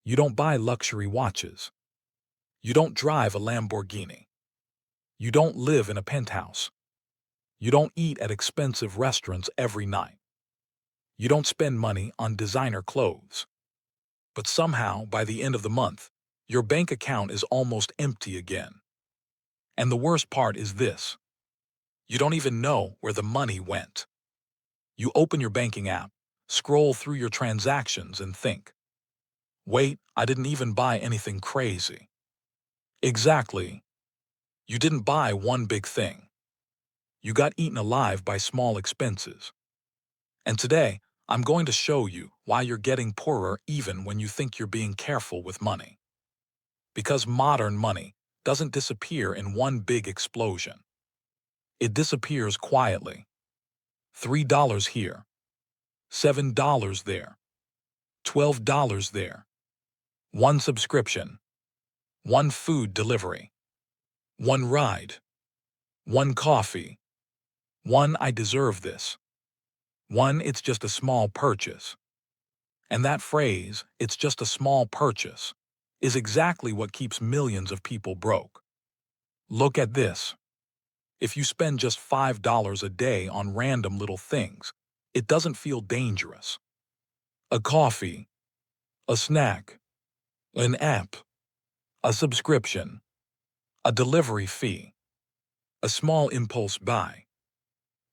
You don't buy luxury watches. You don't drive a Lamborghini. You don't live in a penthouse. You don't eat at expensive restaurants every night. You don't spend money on designer clothes. But somehow, by the end of the month, your bank account is almost empty again. And the worst part is this: you don't even know where the money went. You open your banking app, scroll through your transactions, and think, wait, I didn't even buy anything crazy. Exactly. You didn't buy one big thing. You got eaten alive by small expenses. And today, I'm going to show you why you're getting poorer even when you think you're being careful with money. Because modern money doesn't disappear in one big explosion. It disappears quietly. $3 here, $7 there, $12 there. One subscription, one food delivery, one ride, one coffee, one I deserve this, one it's just a small purchase. And that phrase, it's just a small purchase, is exactly what keeps millions of people broke. Look at this. If you spend just $5 a day on random little things, it doesn't feel dangerous. A coffee, a snack, an app, a subscription, a delivery fee, a small impulse buy.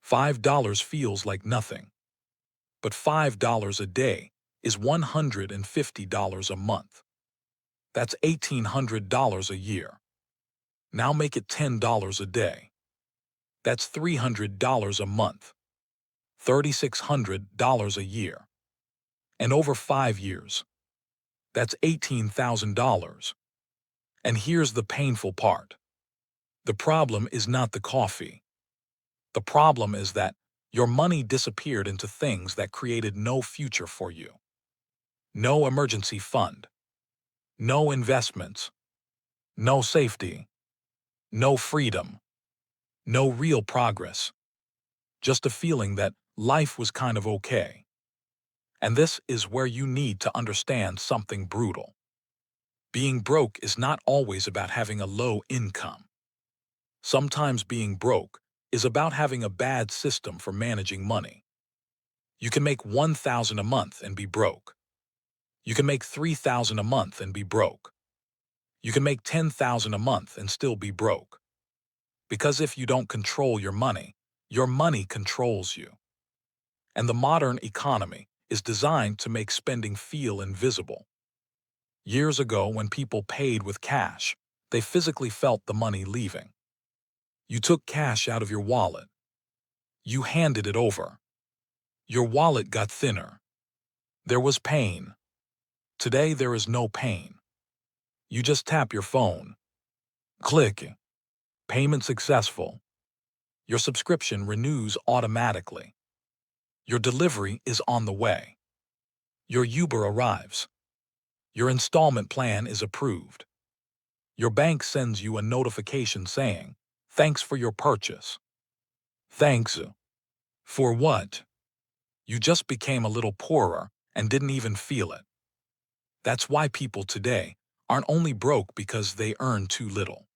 $5 feels like nothing. But $5 a day is $150 a month. That's $1,800 a year. Now make it $10 a day. That's $300 a month. $3,600 a year. And over 5 years, that's $18,000. And here's the painful part. The problem is not the coffee. The problem is that your money disappeared into things that created no future for you. No emergency fund. No investments. No safety. No freedom. No real progress. Just a feeling that life was kind of okay. And this is where you need to understand something brutal. Being broke is not always about having a low income. Sometimes being broke is about having a bad system for managing money. You can make $1,000 a month and be broke. You can make $3,000 a month and be broke. You can make $10,000 a month and still be broke. Because if you don't control your money controls you. And the modern economy is designed to make spending feel invisible. Years ago, when people paid with cash, they physically felt the money leaving. You took cash out of your wallet. You handed it over. Your wallet got thinner. There was pain. Today, there is no pain. You just tap your phone. Click. Payment successful. Your subscription renews automatically. Your delivery is on the way. Your Uber arrives. Your installment plan is approved. Your bank sends you a notification saying, "Thanks for your purchase." Thanks. For what? You just became a little poorer and didn't even feel it. That's why people today aren't only broke because they earn too little.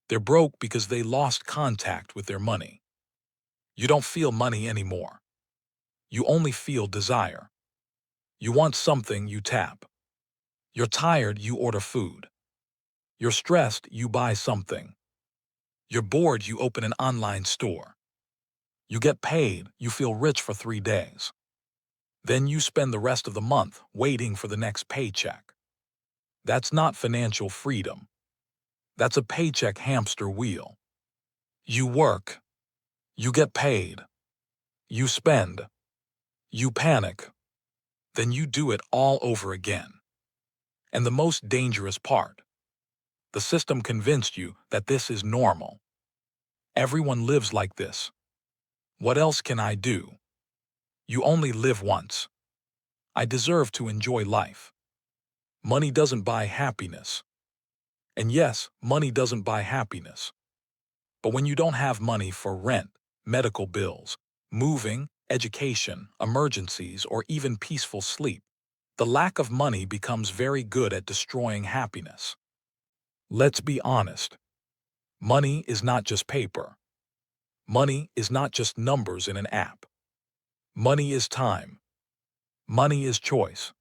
They're broke because they lost contact with their money. You don't feel money anymore. You only feel desire. You want something, you tap. You're tired, you order food. You're stressed, you buy something. You're bored, you open an online store. You get paid, you feel rich for 3 days. Then you spend the rest of the month waiting for the next paycheck. That's not financial freedom. That's a paycheck hamster wheel. You work. You get paid. You spend. You panic. Then you do it all over again. And the most dangerous part, the system convinced you that this is normal. Everyone lives like this. What else can I do? You only live once. I deserve to enjoy life. Money doesn't buy happiness. And yes, money doesn't buy happiness. But when you don't have money for rent, medical bills, moving, education, emergencies, or even peaceful sleep, The lack of money becomes very good at destroying happiness. Let's be honest. Money is not just paper. Money is not just numbers in an app. Money is time. Money is choice.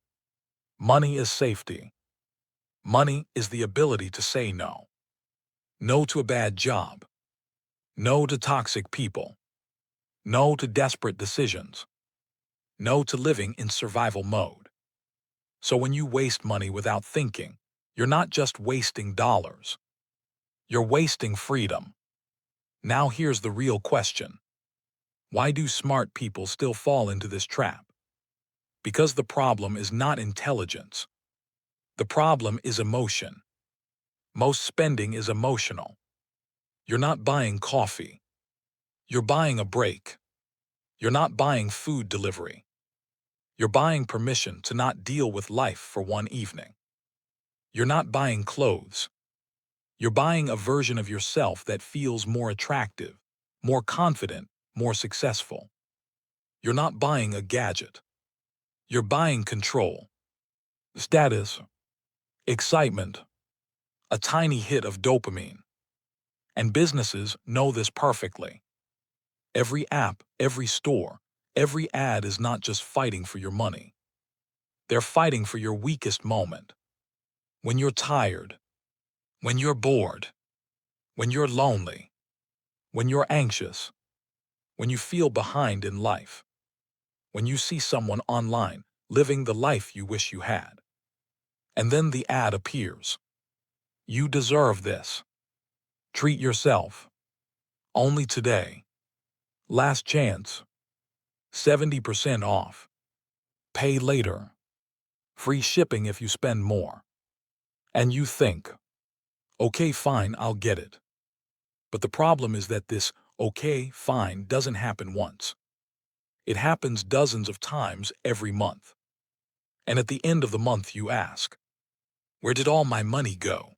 Money is safety. Money is the ability to say no. No to a bad job. No to toxic people. No to desperate decisions. No to living in survival mode. So when you waste money without thinking, you're not just wasting dollars. You're wasting freedom. Now here's the real question. Why do smart people still fall into this trap? Because the problem is not intelligence. The problem is emotion. Most spending is emotional. You're not buying coffee. You're buying a break. You're not buying food delivery. You're buying permission to not deal with life for one evening. You're not buying clothes. You're buying a version of yourself that feels more attractive, more confident, more successful. You're not buying a gadget. You're buying control, status, excitement, a tiny hit of dopamine. And businesses know this perfectly. Every app, every store, every ad is not just fighting for your money. They're fighting for your weakest moment. When you're tired, when you're bored, when you're lonely, when you're anxious, when you feel behind in life, when you see someone online living the life you wish you had. And then the ad appears. You deserve this. Treat yourself. Only today. Last chance. 70% off. Pay later. Free shipping if you spend more. And you think, okay, fine, I'll get it. But the problem is that this okay, fine doesn't happen once. It happens dozens of times every month. And at the end of the month you ask, where did all my money go?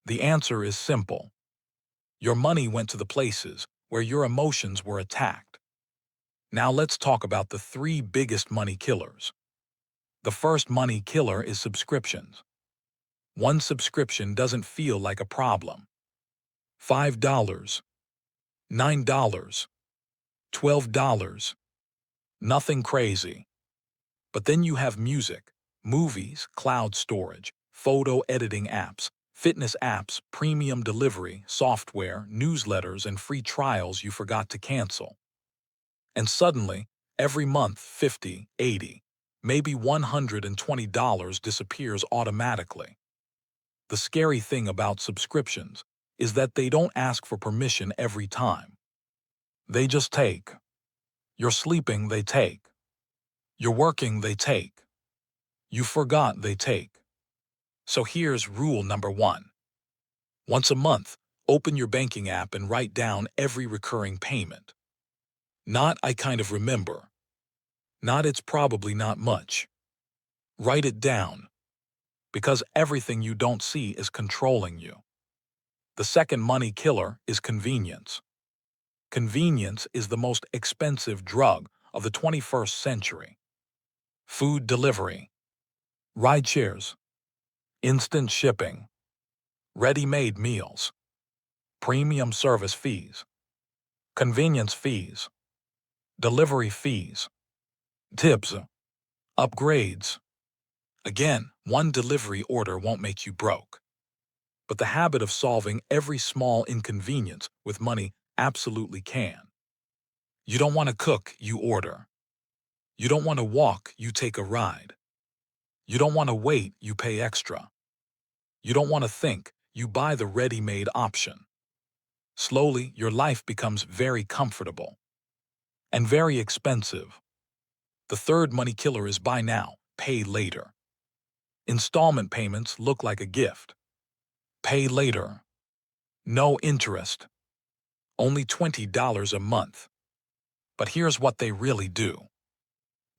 The answer is simple. Your money went to the places where your emotions were attacked. Now let's talk about the three biggest money killers. The first money killer is subscriptions. One subscription doesn't feel like a problem. $5, $9, $12, nothing crazy. But then you have music, movies, cloud storage, photo editing apps, fitness apps, premium delivery, software, newsletters, and free trials you forgot to cancel. And suddenly, every month, $50, $80, maybe $120 disappears automatically. The scary thing about subscriptions is that they don't ask for permission every time. They just take. You're sleeping, they take. You're working, they take. You forgot, they take. So here's rule number 1. Once a month, open your banking app and write down every recurring payment. Not I kind of remember. Not it's probably not much. Write it down. Because everything you don't see is controlling you. The second money killer is convenience. Convenience is the most expensive drug of the 21st century. Food delivery, rideshares, instant shipping, ready-made meals, premium service fees, convenience fees, delivery fees, tips, upgrades. Again, one delivery order won't make you broke. But the habit of solving every small inconvenience with money absolutely can. You don't want to cook, you order. You don't want to walk, you take a ride. You don't want to wait, you pay extra. You don't want to think, you buy the ready-made option. Slowly, your life becomes very comfortable and very expensive. The third money killer is buy now, pay later. Installment payments look like a gift. Pay later. No interest. Only $20 a month. But here's what they really do.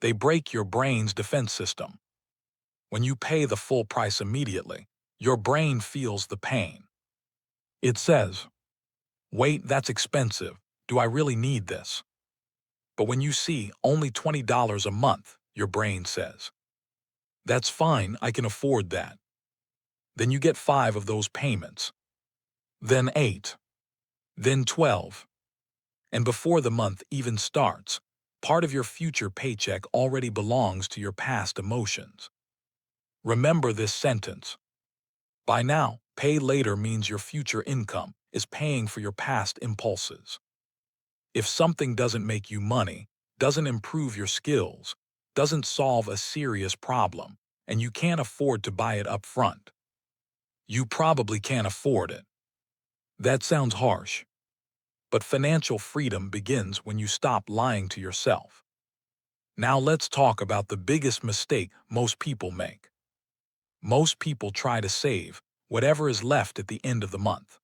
They break your brain's defense system. When you pay the full price immediately, your brain feels the pain. It says, wait, that's expensive. Do I really need this? But when you see only $20 a month, your brain says, That's fine, I can afford that. Then you get 5 of those payments. Then 8. Then 12. And before the month even starts, part of your future paycheck already belongs to your past emotions. Remember this sentence. By now, pay later means your future income is paying for your past impulses. If something doesn't make you money, doesn't improve your skills, doesn't solve a serious problem, and you can't afford to buy it up front, you probably can't afford it. That sounds harsh, but financial freedom begins when you stop lying to yourself. Now let's talk about the biggest mistake most people make. Most people try to save whatever is left at the end of the month.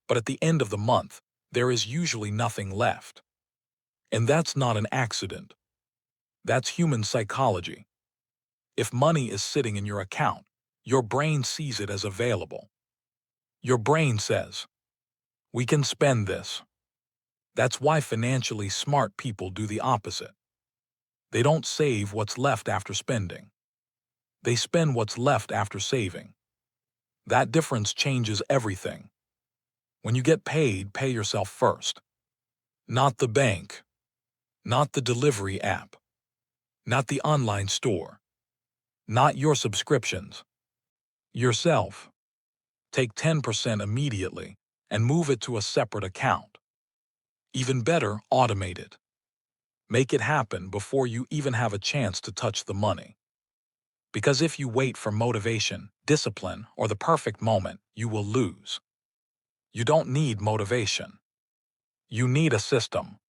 But at the end of the month, there is usually nothing left. And that's not an accident. That's human psychology. If money is sitting in your account, your brain sees it as available. Your brain says, "We can spend this." That's why financially smart people do the opposite. They don't save what's left after spending. They spend what's left after saving. That difference changes everything. When you get paid, pay yourself first. Not the bank. Not the delivery app. Not the online store. Not your subscriptions. Yourself. Take 10% immediately and move it to a separate account. Even better, automate it. Make it happen before you even have a chance to touch the money. Because if you wait for motivation, discipline, or the perfect moment, you will lose. You don't need motivation. You need a system.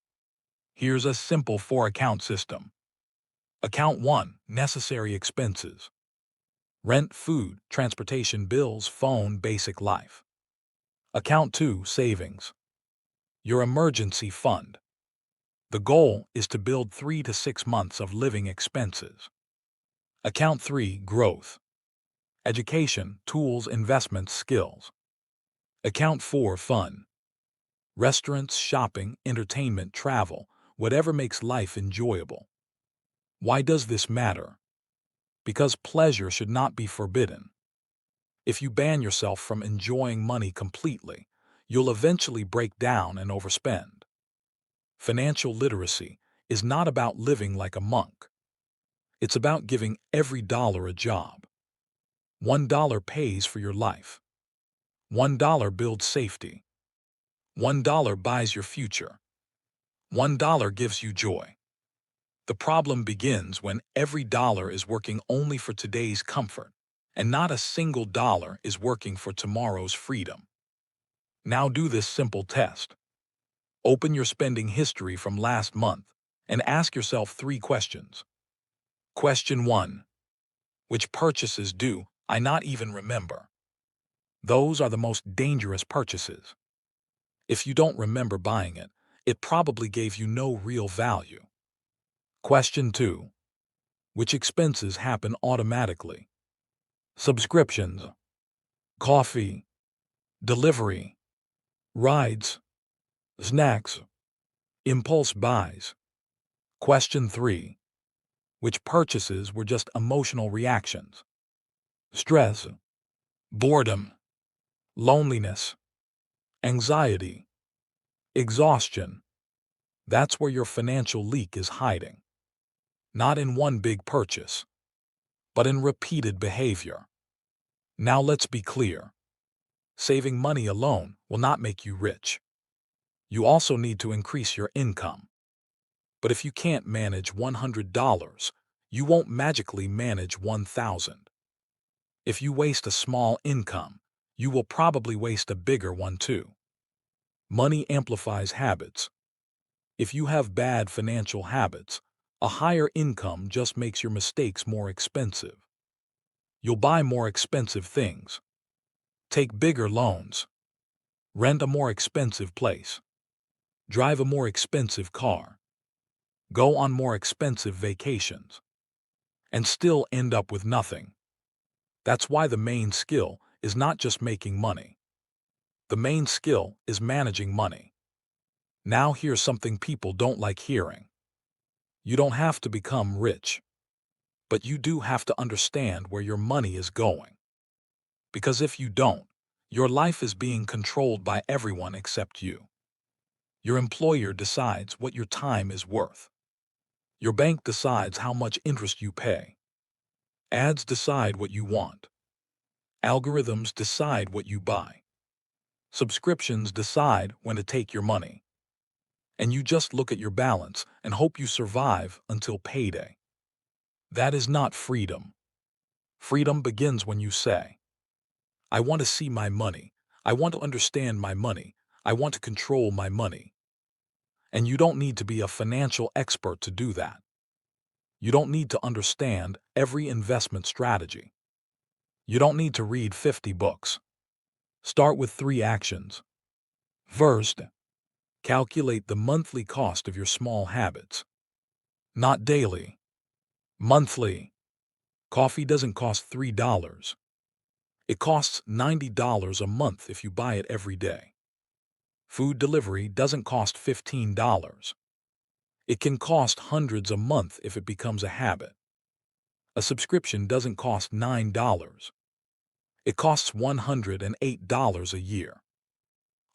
Here's a simple 4-account system. Account 1, necessary expenses. Rent, food, transportation bills, phone, basic life. Account 2, savings. Your emergency fund. The goal is to build 3 to 6 months of living expenses. Account 3, growth. Education, tools, investments, skills. Account 4, fun. Restaurants, shopping, entertainment, travel, whatever makes life enjoyable. Why does this matter? Because pleasure should not be forbidden. If you ban yourself from enjoying money completely, you'll eventually break down and overspend. Financial literacy is not about living like a monk. It's about giving every dollar a job. $1 pays for your life. $1 builds safety. $1 buys your future. $1 gives you joy. The problem begins when every dollar is working only for today's comfort, and not a single dollar is working for tomorrow's freedom. Now do this simple test. Open your spending history from last month and ask yourself 3 questions. Question 1. Which purchases do I not even remember? Those are the most dangerous purchases. If you don't remember buying it, it probably gave you no real value. Question 2. Which expenses happen automatically? Subscriptions, coffee, delivery, rides, snacks, impulse buys. Question 3. Which purchases were just emotional reactions? Stress, boredom, loneliness, anxiety, exhaustion. That's where your financial leak is hiding. Not in one big purchase, but in repeated behavior. Now let's be clear. Saving money alone will not make you rich. You also need to increase your income. But if you can't manage $100, you won't magically manage 1,000. If you waste a small income, you will probably waste a bigger one too. Money amplifies habits. If you have bad financial habits, a higher income just makes your mistakes more expensive. You'll buy more expensive things, take bigger loans, rent a more expensive place, drive a more expensive car, go on more expensive vacations, and still end up with nothing. That's why the main skill is not just making money. The main skill is managing money. Now here's something people don't like hearing. You don't have to become rich. But you do have to understand where your money is going. Because if you don't, your life is being controlled by everyone except you. Your employer decides what your time is worth. Your bank decides how much interest you pay. Ads decide what you want. Algorithms decide what you buy. Subscriptions decide when to take your money. And you just look at your balance and hope you survive until payday. That is not freedom. Freedom begins when you say, I want to see my money. I want to understand my money. I want to control my money. And you don't need to be a financial expert to do that. You don't need to understand every investment strategy. You don't need to read 50 books. Start with 3 actions. First, calculate the monthly cost of your small habits. Not daily. Monthly. Coffee doesn't cost $3. It costs $90 a month if you buy it every day. Food delivery doesn't cost $15. It can cost hundreds a month if it becomes a habit. A subscription doesn't cost $9. It costs $108 a year.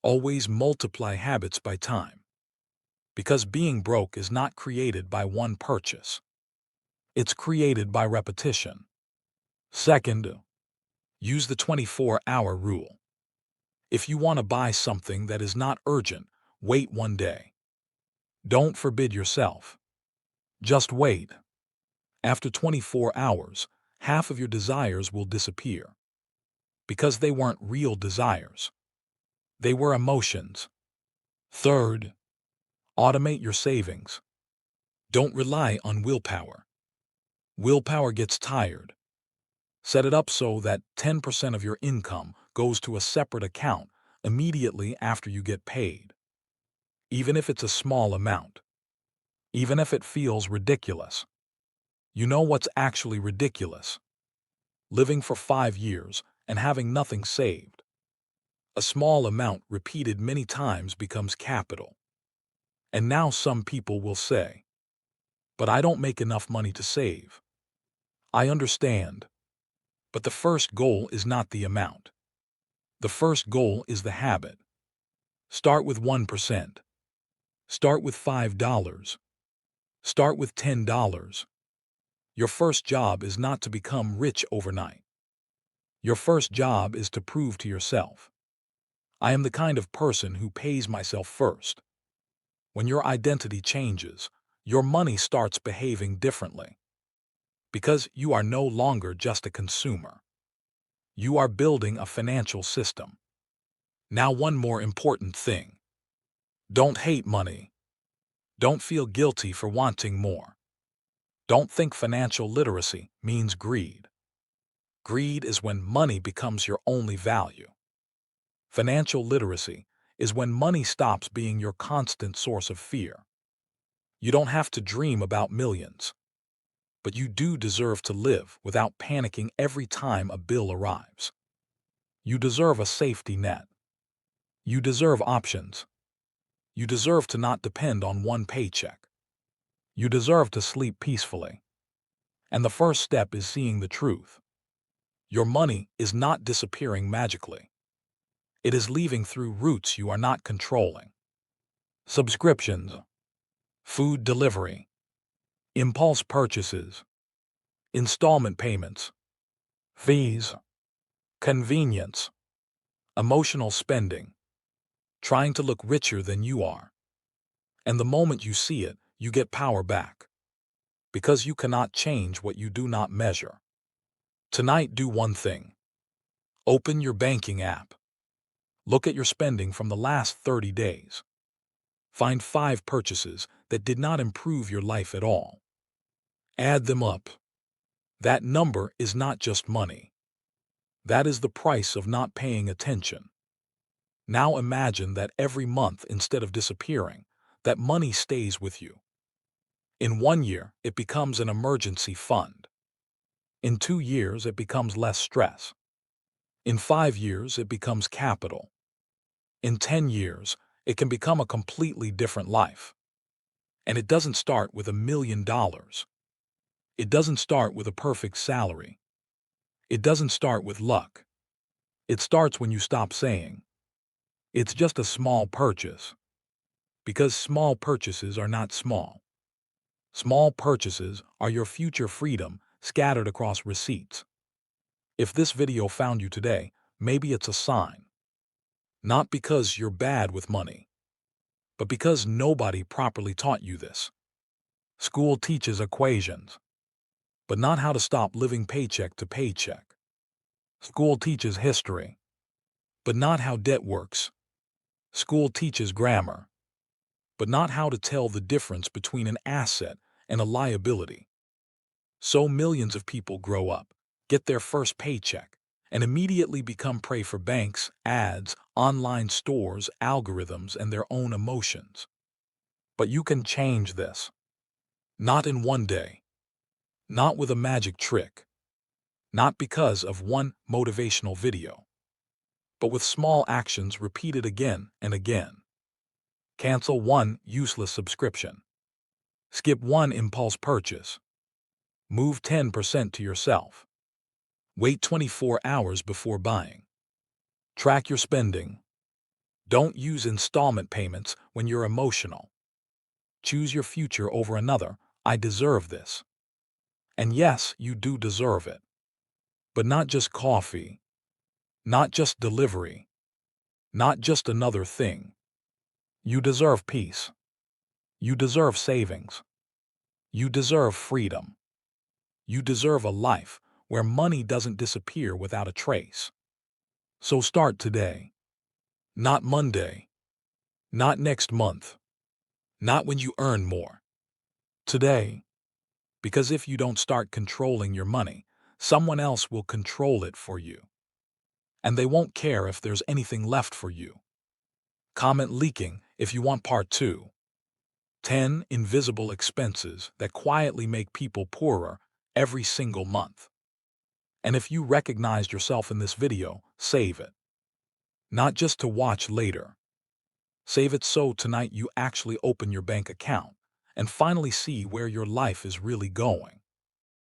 Always multiply habits by time. Because being broke is not created by one purchase. It's created by repetition. Second, use the 24-hour rule. If you want to buy something that is not urgent, wait 1 day. Don't forbid yourself. Just wait. After 24 hours, half of your desires will disappear. Because they weren't real desires. They were emotions. Third, automate your savings. Don't rely on willpower. Willpower gets tired. Set it up so that 10% of your income goes to a separate account immediately after you get paid. Even if it's a small amount. Even if it feels ridiculous. You know what's actually ridiculous? Living for 5 years and having nothing saved. A small amount repeated many times becomes capital. And now some people will say, but I don't make enough money to save. I understand. But the first goal is not the amount. The first goal is the habit. Start with 1%. Start with $5. Start with $10. Your first job is not to become rich overnight. Your first job is to prove to yourself, I am the kind of person who pays myself first. When your identity changes, your money starts behaving differently. Because you are no longer just a consumer. You are building a financial system. Now, one more important thing. Don't hate money. Don't feel guilty for wanting more. Don't think financial literacy means greed. Greed is when money becomes your only value. Financial literacy is when money stops being your constant source of fear. You don't have to dream about millions. But you do deserve to live without panicking every time a bill arrives. You deserve a safety net. You deserve options. You deserve to not depend on one paycheck. You deserve to sleep peacefully. And the first step is seeing the truth. Your money is not disappearing magically. It is leaving through routes you are not controlling. Subscriptions, food delivery, impulse purchases, installment payments, fees, convenience, emotional spending, trying to look richer than you are. And the moment you see it, you get power back. Because you cannot change what you do not measure. Tonight, do one thing. Open your banking app. Look at your spending from the last 30 days. Find 5 purchases that did not improve your life at all. Add them up. That number is not just money. That is the price of not paying attention. Now imagine that every month, instead of disappearing, that money stays with you. In 1 year, it becomes an emergency fund. In 2 years, it becomes less stress. In 5 years, it becomes capital. In 10 years, it can become a completely different life. And it doesn't start with $1 million. It doesn't start with a perfect salary. It doesn't start with luck. It starts when you stop saying, "It's just a small purchase." Because small purchases are not small. Small purchases are your future freedom scattered across receipts. If this video found you today, maybe it's a sign. Not because you're bad with money, but because nobody properly taught you this. School teaches equations, but not how to stop living paycheck to paycheck. School teaches history, but not how debt works. School teaches grammar, but not how to tell the difference between an asset and a liability. So millions of people grow up, get their first paycheck, and immediately become prey for banks, ads, online stores, algorithms, and their own emotions. But you can change this. Not in one day. Not with a magic trick. Not because of one motivational video. But with small actions repeated again and again. Cancel one useless subscription. Skip one impulse purchase. Move 10% to yourself. Wait 24 hours before buying. Track your spending. Don't use installment payments when you're emotional. Choose your future over another. I deserve this. And yes, you do deserve it. But not just coffee. Not just delivery. Not just another thing. You deserve peace. You deserve savings. You deserve freedom. You deserve a life where money doesn't disappear without a trace. So start today. Not Monday. Not next month. Not when you earn more. Today. Because if you don't start controlling your money, someone else will control it for you. And they won't care if there's anything left for you. Comment leaking if you want part 2. 10 invisible expenses that quietly make people poorer every single month. And if you recognized yourself in this video, save it. Not just to watch later. Save it so tonight you actually open your bank account and finally see where your life is really going.